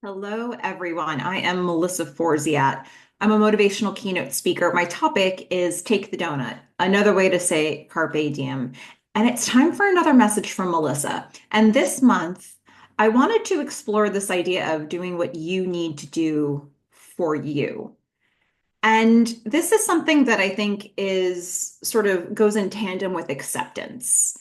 Hello, everyone. I am Melissa Forziat. I'm a motivational keynote speaker. My topic is Take the Donut, another way to say Carpe Diem. And it's time for another message from Melissa. And this month, I wanted to explore this idea of doing what you need to do for you. And this is something that I think is sort of goes in tandem with acceptance.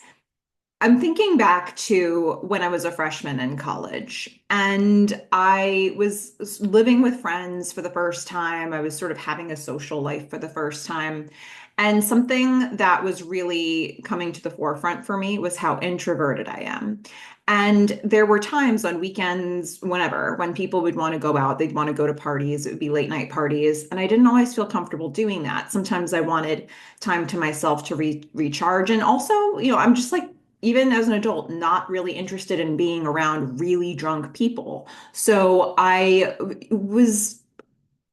I'm thinking back to when I was a freshman in college and I was living with friends for the first time. I was sort of having a social life for the first time. And something that was really coming to the forefront for me was how introverted I am. And there were times on weekends, whenever, when people would want to go out, they'd want to go to parties, it would be late night parties. And I didn't always feel comfortable doing that. Sometimes I wanted time to myself to recharge. And also, I'm just like, even as an adult, not really interested in being around really drunk people. So I was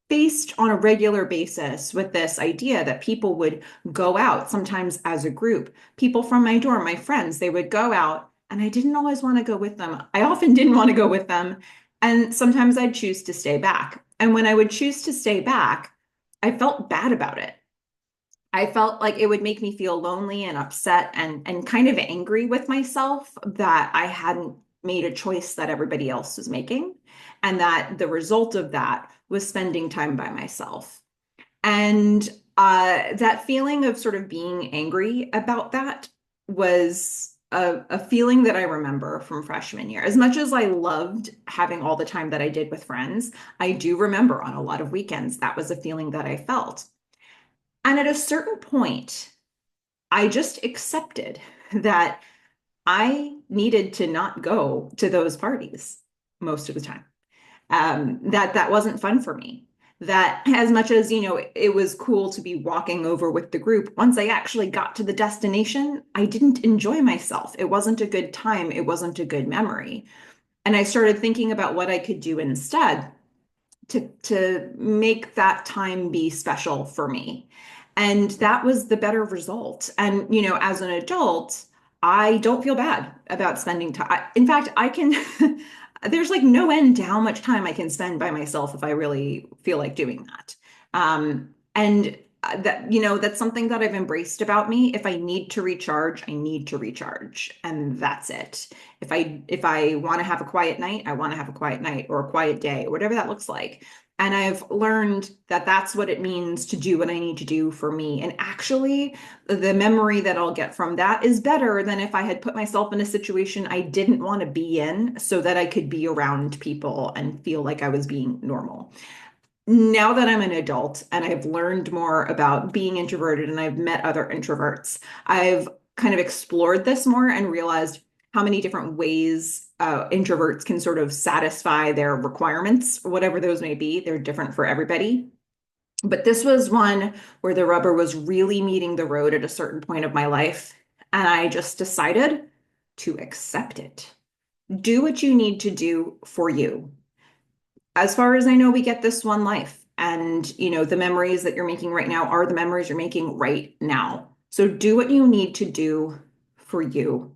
faced on a regular basis with this idea that people would go out, sometimes as a group. People from my dorm, my friends, they would go out, and I didn't always want to go with them. I often didn't want to go with them. And sometimes I'd choose to stay back. And when I would choose to stay back, I felt bad about it. I felt like it would make me feel lonely and upset and kind of angry with myself that I hadn't made a choice that everybody else was making, and that the result of that was spending time by myself. And that feeling of sort of being angry about that was a feeling that I remember from freshman year. As much as I loved having all the time that I did with friends, I do remember on a lot of weekends that was a feeling that I felt. And at a certain point, I just accepted that I needed to not go to those parties most of the time. That wasn't fun for me. That as much as, it was cool to be walking over with the group, once I actually got to the destination, I didn't enjoy myself. It wasn't a good time. It wasn't a good memory. And I started thinking about what I could do instead to make that time be special for me. And that was the better result. And, as an adult, I don't feel bad about spending time. In fact, I can, there's like no end to how much time I can spend by myself if I really feel like doing that. And that, that's something that I've embraced about me. If I need to recharge, I need to recharge, and that's it. If I want to have a quiet night, I want to have a quiet night or a quiet day, whatever that looks like. And I've learned that that's what it means to do what I need to do for me. And actually, the memory that I'll get from that is better than if I had put myself in a situation I didn't want to be in so that I could be around people and feel like I was being normal. Now that I'm an adult and I've learned more about being introverted and I've met other introverts, I've kind of explored this more and realized how many different ways introverts can sort of satisfy their requirements, whatever those may be. They're different for everybody. But this was one where the rubber was really meeting the road at a certain point of my life. And I just decided to accept it. Do what you need to do for you. As far as I know, we get this one life. And, the memories that you're making right now are the memories you're making right now. So do what you need to do for you.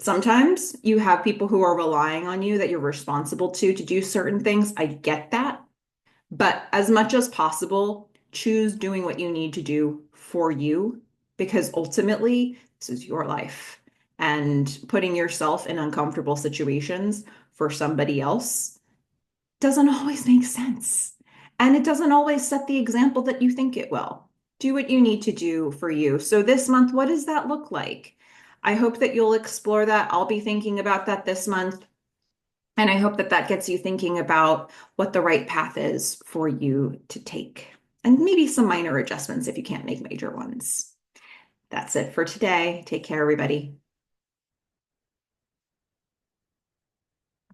Sometimes you have people who are relying on you that you're responsible to do certain things. I get that. But as much as possible, choose doing what you need to do for you because ultimately, this is your life. And putting yourself in uncomfortable situations for somebody else doesn't always make sense. And it doesn't always set the example that you think it will. Do what you need to do for you. So this month, what does that look like? I hope that you'll explore that. I'll be thinking about that this month. And I hope that that gets you thinking about what the right path is for you to take. And maybe some minor adjustments if you can't make major ones. That's it for today. Take care, everybody.